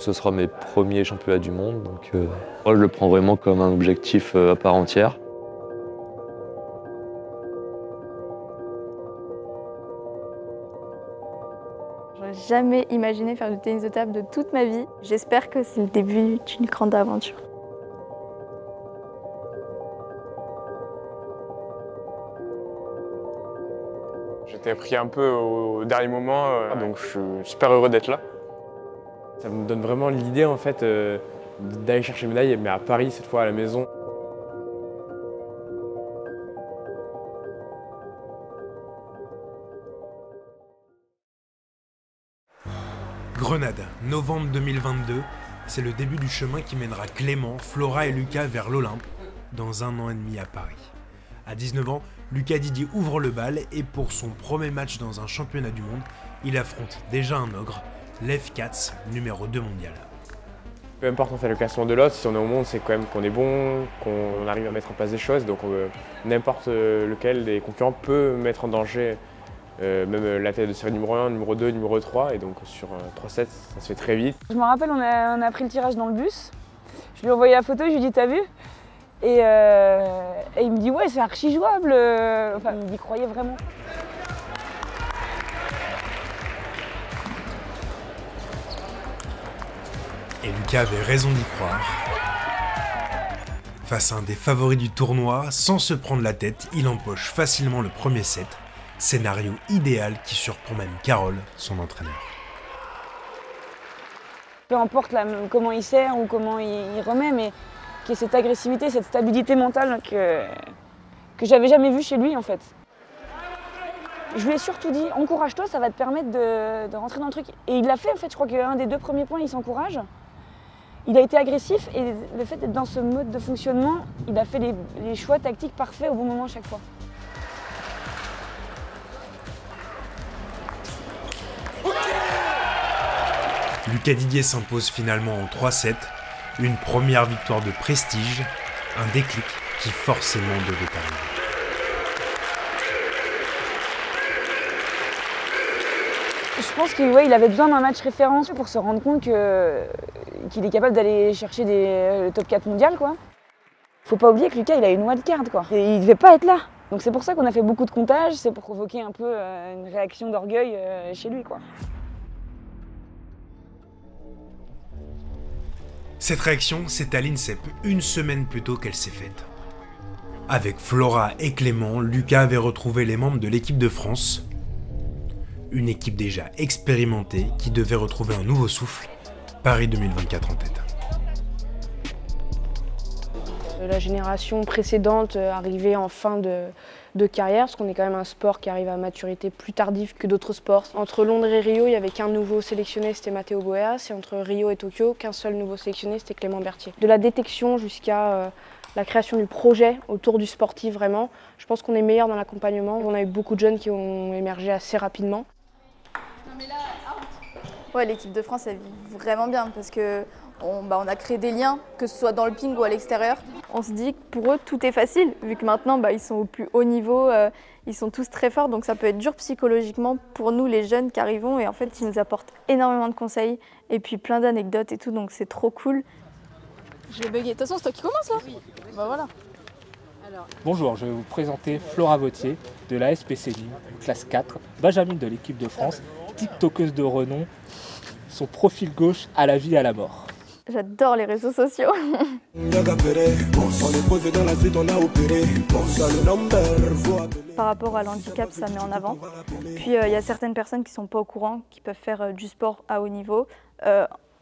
Ce sera mes premiers championnats du monde, donc moi je le prends vraiment comme un objectif à part entière. J'aurais jamais imaginé faire du tennis de table de toute ma vie. J'espère que c'est le début d'une grande aventure. J'étais pris un peu au dernier moment, donc je suis super heureux d'être là. Ça me donne vraiment l'idée en fait d'aller chercher une médaille, mais à Paris cette fois à la maison. Grenade, novembre 2022, c'est le début du chemin qui mènera Clément, Flora et Lucas vers l'Olympe, dans 1 an et demi à Paris. À 19 ans, Lucas Didier ouvre le bal et pour son premier match dans un championnat du monde, il affronte déjà un ogre, Lev Katz, numéro 2 mondial. Peu importe on fait le classement de l'autre, si on est au monde, c'est quand même qu'on est bon, qu'on arrive à mettre en place des choses, donc n'importe lequel des concurrents peut mettre en danger même la tête de série numéro 1, numéro 2, numéro 3, et donc sur 3 sets, ça se fait très vite. Je me rappelle, on a pris le tirage dans le bus, je lui ai envoyé la photo, je lui ai dit t'as vu ? Et il me dit ouais c'est archi jouable, enfin il y croyait vraiment. Et Lucas avait raison d'y croire. Face à un des favoris du tournoi, sans se prendre la tête, il empoche facilement le premier set. Scénario idéal qui surprend même Carole, son entraîneur. Peu importe comment il sert ou comment il remet, mais qu'il y ait cette agressivité, cette stabilité mentale que j'avais jamais vue chez lui en fait. Je lui ai surtout dit, encourage-toi, ça va te permettre de rentrer dans le truc. Et il l'a fait en fait, je crois qu'un des 2 premiers points, il s'encourage. Il a été agressif et le fait d'être dans ce mode de fonctionnement, il a fait les choix tactiques parfaits au bon moment à chaque fois. Lucas Didier s'impose finalement en 3-7, une première victoire de prestige, un déclic qui forcément devait arriver. Je pense qu'il avait besoin d'un match référence pour se rendre compte qu'il est capable d'aller chercher le top 4 mondial, quoi. Faut pas oublier que Lucas, il a une wildcard, quoi. Et il devait pas être là. Donc c'est pour ça qu'on a fait beaucoup de comptages, c'est pour provoquer un peu une réaction d'orgueil chez lui, quoi. Cette réaction, c'est à l'INSEP, une semaine plus tôt qu'elle s'est faite. Avec Flora et Clément, Lucas avait retrouvé les membres de l'équipe de France. Une équipe déjà expérimentée qui devait retrouver un nouveau souffle, Paris 2024 en tête. La génération précédente arrivait en fin de carrière, parce qu'on est quand même un sport qui arrive à maturité plus tardive que d'autres sports. Entre Londres et Rio, il n'y avait qu'un nouveau sélectionné, c'était Matteo Boeas, et entre Rio et Tokyo, qu'un seul nouveau sélectionné, c'était Clément Berthier. De la détection jusqu'à la création du projet autour du sportif, vraiment, je pense qu'on est meilleur dans l'accompagnement. On a eu beaucoup de jeunes qui ont émergé assez rapidement. Ouais, l'équipe de France, elle vit vraiment bien parce que on a créé des liens, que ce soit dans le ping ou à l'extérieur. On se dit que pour eux, tout est facile, vu que maintenant, ils sont au plus haut niveau, ils sont tous très forts, donc ça peut être dur psychologiquement pour nous, les jeunes qui arrivons, et en fait, ils nous apportent énormément de conseils, et puis plein d'anecdotes et tout, donc c'est trop cool. Je vais bugger. De toute façon, c'est toi qui commence, là. Oui. Bah voilà. Bonjour, je vais vous présenter Flora Vautier de la SPCJ, classe 4, Benjamin de l'équipe de France, tiktokeuse de renom, son profil gauche à la vie et à la mort. J'adore les réseaux sociaux. Par rapport à l'handicap, ça met en avant. Puis il y a certaines personnes qui ne sont pas au courant, qui peuvent faire du sport à haut niveau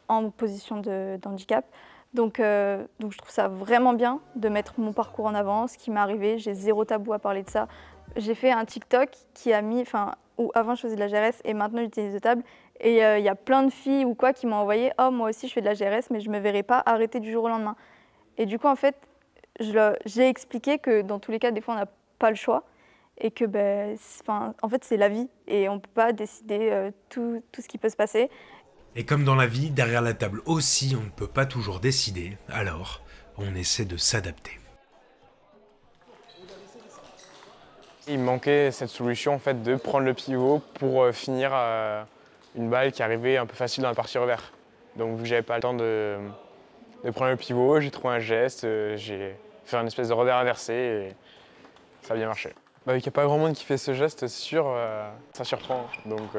en position d'handicap. Donc je trouve ça vraiment bien de mettre mon parcours en avant, ce qui m'est arrivé. J'ai zéro tabou à parler de ça. J'ai fait un TikTok qui a mis, où avant je faisais de la GRS et maintenant du tennis de table. Et il y a plein de filles ou quoi qui m'ont envoyé « Oh, moi aussi je fais de la GRS, mais je ne me verrai pas arrêter du jour au lendemain. » Et du coup, en fait, j'ai expliqué que dans tous les cas, des fois, on n'a pas le choix. Et que, en fait, c'est la vie. Et on ne peut pas décider tout ce qui peut se passer. Et comme dans la vie, derrière la table aussi, on ne peut pas toujours décider. Alors, on essaie de s'adapter. Il me manquait cette solution en fait, de prendre le pivot pour finir une balle qui arrivait un peu facile dans la partie revers. Donc vu que j'avais pas le temps de prendre le pivot, j'ai trouvé un geste, j'ai fait une espèce de revers inversé et ça a bien marché. Vu qu'il n'y a pas grand monde qui fait ce geste, c'est sûr, ça surprend, donc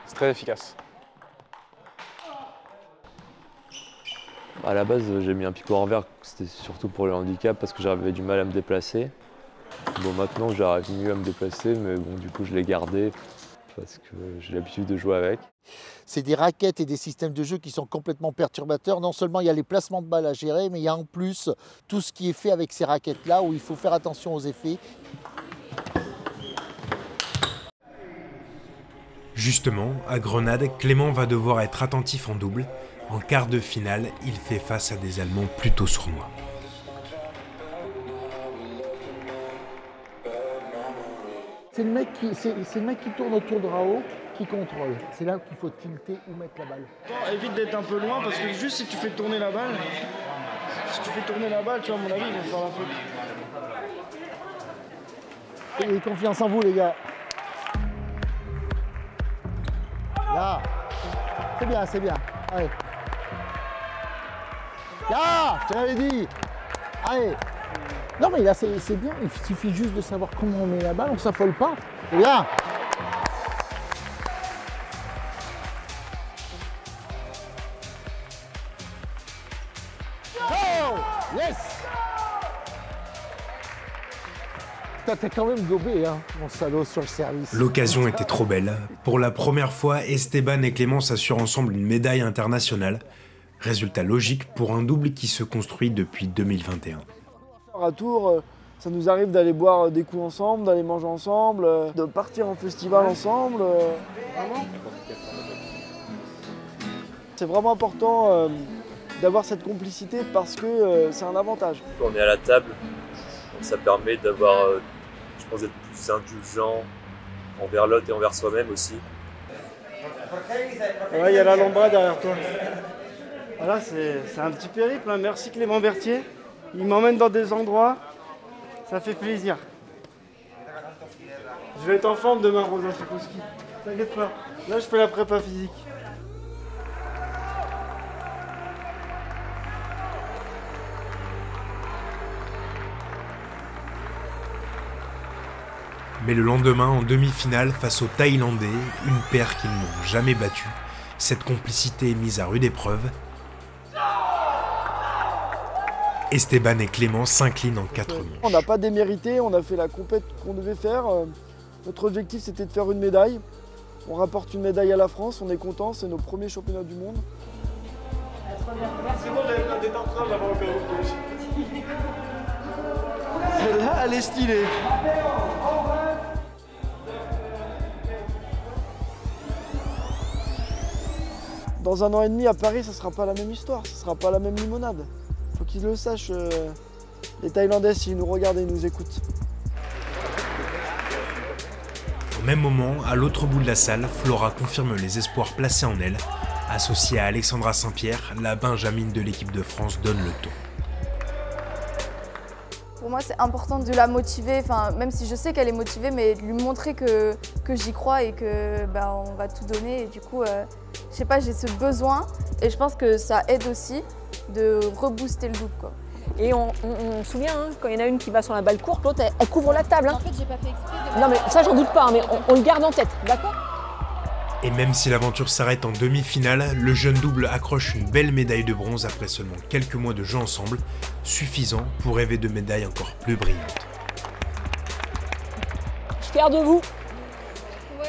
c'est très efficace. À la base, j'ai mis un pivot envers, c'était surtout pour le handicap parce que j'avais du mal à me déplacer. Bon, maintenant j'arrive mieux à me déplacer, mais bon, du coup je l'ai gardé parce que j'ai l'habitude de jouer avec. C'est des raquettes et des systèmes de jeu qui sont complètement perturbateurs. Non seulement il y a les placements de balles à gérer, mais il y a en plus tout ce qui est fait avec ces raquettes-là où il faut faire attention aux effets. Justement, à Grenade, Clément va devoir être attentif en double. En quart de finale, il fait face à des Allemands plutôt sournois. C'est le mec qui tourne autour de Raoult qui contrôle. C'est là qu'il faut tilter ou mettre la balle. Évite d'être un peu loin parce que juste si tu fais tourner la balle, tu vois, à mon avis, il va faire la faute. Ayez confiance en vous, les gars. Là. C'est bien. Allez. Là, je te l'avais dit. Allez. Non mais là c'est bien, il suffit juste de savoir comment on met la balle, on s'affole pas. Et là. Oh yes. T'as quand même gobé, hein, mon salaud, sur le service. L'occasion était trop belle. Pour la première fois, Esteban et Clément s'assurent ensemble une médaille internationale. Résultat logique pour un double qui se construit depuis 2021. À Tours, ça nous arrive d'aller boire des coups ensemble, d'aller manger ensemble, de partir en festival ensemble. C'est vraiment important d'avoir cette complicité parce que c'est un avantage. Quand on est à la table, ça permet d'avoir, je pense, d'être plus indulgent envers l'autre et envers soi-même aussi. Ouais, il y a l'Alhambra derrière toi. Voilà, c'est un petit périple, hein. Merci Clément Berthier. Il m'emmène dans des endroits, ça fait plaisir. Je vais être en forme demain, Rosa Chikowski. T'inquiète pas, là je fais la prépa physique. Mais le lendemain, en demi-finale, face aux Thaïlandais, une paire qu'ils n'ont jamais battue, cette complicité est mise à rude épreuve. Esteban et Clément s'inclinent en 4 manches. On n'a pas démérité, on a fait la compète qu'on devait faire. Notre objectif c'était de faire une médaille. On rapporte une médaille à la France, on est content, c'est nos premiers championnats du monde. C'est bon, j'avais pas des tartrages avant encore. Celle-là, elle est stylée. Dans 1 an et demi à Paris, ça sera pas la même histoire, ça sera pas la même limonade. Faut qu'ils le sachent, les Thaïlandais, s'ils nous regardent et nous écoutent. Au même moment, à l'autre bout de la salle, Flora confirme les espoirs placés en elle. Associée à Alexandra Saint-Pierre, la Benjamine de l'équipe de France donne le ton. Pour moi, c'est important de la motiver, même si je sais qu'elle est motivée, mais de lui montrer que j'y crois et que on va tout donner. Et du coup, je sais pas, j'ai ce besoin et je pense que ça aide aussi de rebooster le double, quoi. Et on se souvient, hein, quand il y en a une qui va sur la balle courte, l'autre elle couvre la table. Hein. En fait, j'ai pas fait exprès de... Non mais ça j'en doute pas, mais on le garde en tête, d'accord? Et même si l'aventure s'arrête en demi-finale, le jeune double accroche une belle médaille de bronze après seulement quelques mois de jeu ensemble, suffisant pour rêver de médailles encore plus brillantes. Je suis fier de vous,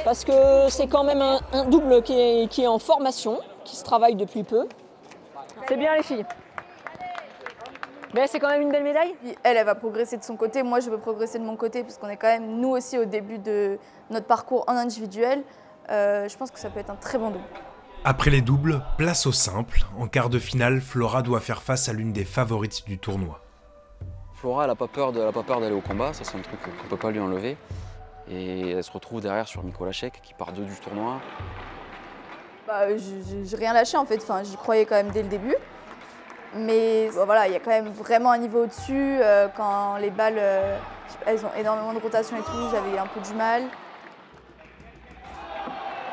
parce que c'est quand même un double qui est en formation, qui se travaille depuis peu. C'est bien les filles. Mais c'est quand même une belle médaille. Elle va progresser de son côté, moi je veux progresser de mon côté, parce qu'on est quand même, nous aussi, au début de notre parcours en individuel. Je pense que ça peut être un très bon double. Après les doubles, place au simple. En quart de finale, Flora doit faire face à l'une des favorites du tournoi. Flora, elle n'a pas peur d'aller au combat, ça c'est un truc qu'on ne peut pas lui enlever. Et elle se retrouve derrière sur Mikolášek qui part 2 du tournoi. J'ai rien lâché en fait, j'y croyais quand même dès le début. Mais voilà, il y a quand même vraiment un niveau au-dessus. Quand les balles, elles ont énormément de rotation et tout, j'avais un peu du mal.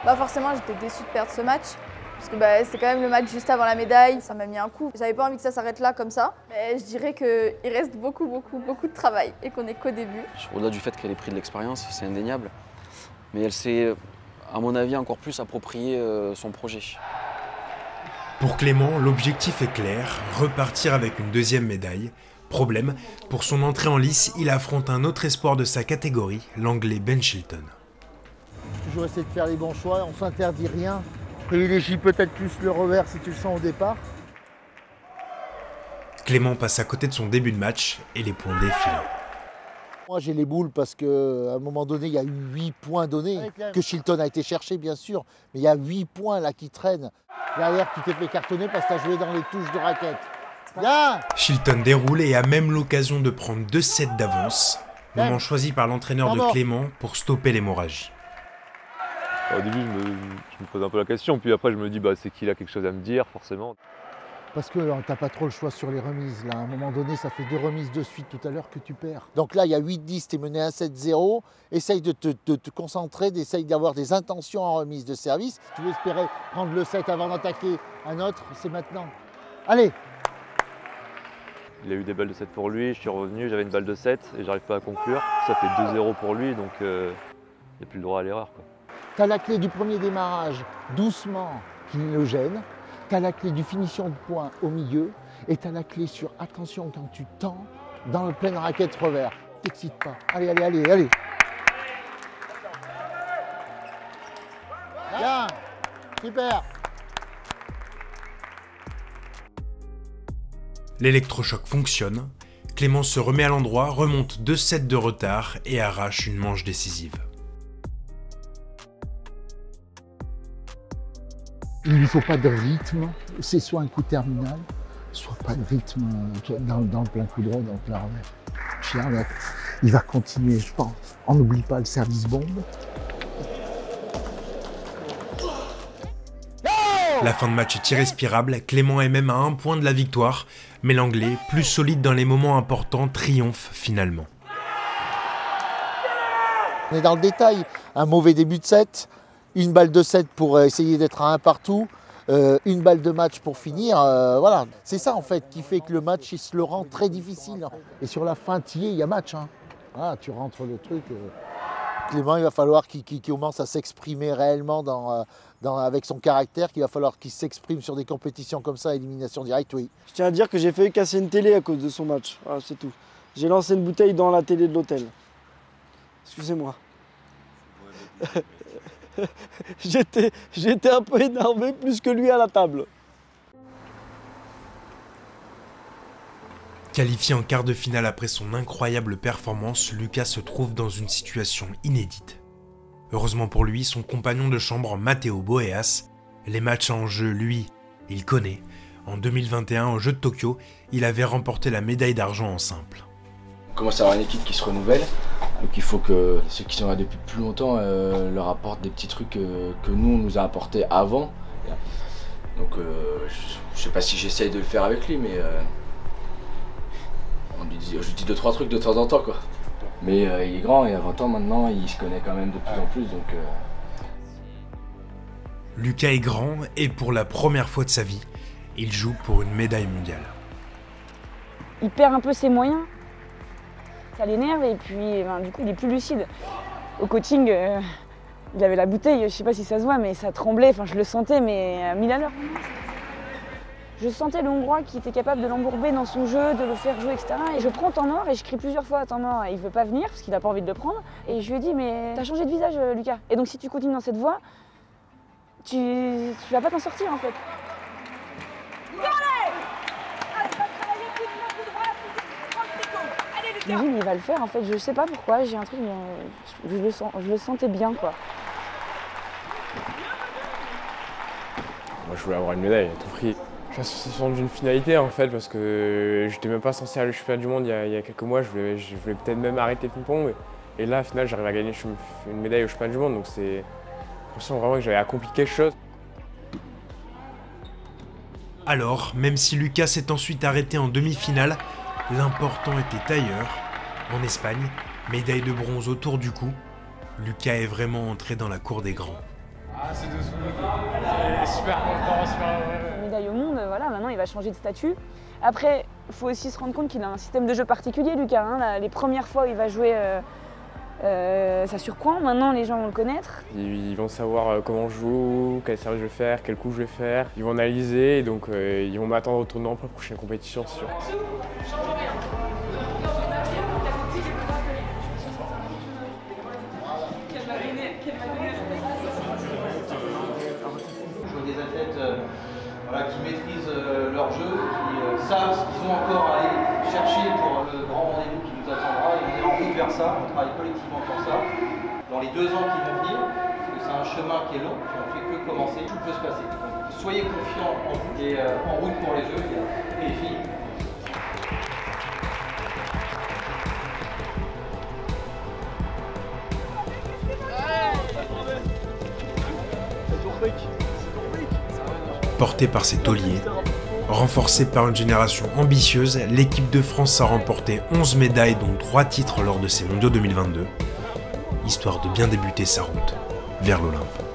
Forcément, j'étais déçue de perdre ce match. parce que c'est quand même le match juste avant la médaille, ça m'a mis un coup. J'avais pas envie que ça s'arrête là comme ça, mais je dirais qu'il reste beaucoup de travail et qu'on n'est qu'au début. Au-delà du fait qu'elle ait pris de l'expérience, c'est indéniable, mais elle s'est, à mon avis, encore plus approprié son projet. Pour Clément, l'objectif est clair, repartir avec une deuxième médaille. Problème, pour son entrée en lice, il affronte un autre espoir de sa catégorie, l'Anglais Ben Chilton. Toujours essayer de faire les bons choix, on s'interdit rien. Privilégie peut-être plus le revers si tu le sens au départ. Clément passe à côté de son début de match et les points défilent. Moi j'ai les boules parce qu'à un moment donné, il y a eu 8 points donnés, que Chilton a été cherché bien sûr, mais il y a 8 points là qui traînent. Derrière, tu t'es fait cartonner parce que tu as joué dans les touches de raquette. Bien. Chilton déroule et a même l'occasion de prendre 2 sets d'avance, moment choisi par l'entraîneur de Clément pour stopper l'hémorragie. Au début, je me pose un peu la question, puis après je me dis c'est qu'il a quelque chose à me dire, forcément. Parce que t'as pas trop le choix sur les remises. Là, à un moment donné, ça fait 2 remises de suite tout à l'heure que tu perds. Donc là, il y a 8-10, tu es mené 1-7-0. Essaye de te concentrer, essaye d'avoir des intentions en remise de service. Si tu veux espérer prendre le set avant d'attaquer un autre, c'est maintenant. Allez! Il a eu des balles de 7 pour lui, je suis revenu, j'avais une balle de 7 et j'arrive pas à conclure. Ça fait 2-0 pour lui, donc il n'y a plus le droit à l'erreur. Tu as la clé du premier démarrage, doucement, qui le gêne. Tu as la clé du finition de point au milieu. Et tu as la clé sur attention quand tu tends dans le plein raquette revers. T'excites pas. Allez, allez, allez, allez. Bien, super. L'électrochoc fonctionne. Clément se remet à l'endroit, remonte 2 sets de retard et arrache une manche décisive. Il ne lui faut pas de rythme, c'est soit un coup terminal, soit pas de rythme dans le plein coup droit, donc là, il va continuer, je pense. On n'oublie pas le service bombe. La fin de match est irrespirable, Clément est même à 1 point de la victoire, mais l'Anglais, plus solide dans les moments importants, triomphe finalement. On est dans le détail, un mauvais début de set, une balle de 7 pour essayer d'être à 1 partout, une balle de match pour finir, voilà. C'est ça en fait qui fait que le match il se le rend très difficile. Et sur la fin, il y a match. Hein. Voilà, tu rentres le truc. Clément, il va falloir qu'il commence à s'exprimer réellement avec son caractère, qu'il va falloir qu'il s'exprime sur des compétitions comme ça, élimination directe, oui. Je tiens à dire que j'ai failli casser une télé à cause de son match, voilà, c'est tout. J'ai lancé une bouteille dans la télé de l'hôtel. Excusez-moi. J'étais un peu énervé, plus que lui à la table. Qualifié en quart de finale après son incroyable performance, Lucas se trouve dans une situation inédite. Heureusement pour lui, son compagnon de chambre Matteo Boeas, les matchs en jeu, lui, il connaît. En 2021, aux Jeux de Tokyo, il avait remporté la médaille d'argent en simple. On commence à avoir une équipe qui se renouvelle, donc il faut que ceux qui sont là depuis plus longtemps leur apportent des petits trucs que nous on nous a apportés avant. Donc je sais pas si j'essaye de le faire avec lui, mais je lui dis 2-3 trucs de temps en temps quoi. Mais il est grand et à 20 ans maintenant, il se connaît quand même de plus en plus. Donc, Lucas est grand et pour la première fois de sa vie, il joue pour une médaille mondiale. Il perd un peu ses moyens. Ça l'énerve et puis du coup il est plus lucide. Au coaching, il avait la bouteille, je sais pas si ça se voit, mais ça tremblait, je le sentais, mais à 1000 à l'heure. Je sentais le Hongrois qui était capable de l'embourber dans son jeu, de le faire jouer, etc. Et je prends temps mort et je crie plusieurs fois temps mort. Et il veut pas venir parce qu'il a pas envie de le prendre. Et je lui ai dit, mais t'as changé de visage, Lucas. Et donc si tu continues dans cette voie, tu vas pas t'en sortir en fait. Je me dis, mais il va le faire en fait, je sais pas pourquoi, j'ai un truc, mais je le sentais bien quoi. Moi je voulais avoir une médaille à tout prix. L'association d'une finalité en fait, parce que j'étais même pas censé aller au championnat du monde il y a quelques mois, je voulais peut-être même arrêter le ping-pong. Et là, au final, j'arrive à gagner une médaille au championnat du monde, donc c'est l'impression vraiment que j'avais accompli quelque chose. Alors, même si Lucas s'est ensuite arrêté en demi-finale, l'important était ailleurs. En Espagne, médaille de bronze autour du cou, Lucas est vraiment entré dans la cour des grands. Ah, c'est dessous. super content, super... Médaille au monde, voilà, maintenant il va changer de statut. Après, il faut aussi se rendre compte qu'il a un système de jeu particulier, Lucas. Hein. Les premières fois où il va jouer, ça surprend. Maintenant, les gens vont le connaître. Ils vont savoir comment je joue, quel service je vais faire, quel coup je vais faire. Ils vont analyser, et donc ils vont m'attendre au tournant pour la prochaine compétition, c'est sûr. Des athlètes voilà, qui maîtrisent leur jeu, qui savent ce qu'ils ont encore à aller chercher pour le grand rendez-vous qui nous attendra. Et on est en route vers ça, on travaille collectivement pour ça. Dans les 2 ans qui vont venir, parce que c'est un chemin qui est long, on ne fait que commencer, tout peut se passer. Donc, soyez confiants en vous et en route pour les Jeux et les filles. Porté par ses tauliers, renforcée par une génération ambitieuse, l'équipe de France a remporté 11 médailles dont 3 titres lors de ces mondiaux 2022, histoire de bien débuter sa route vers l'Olympe.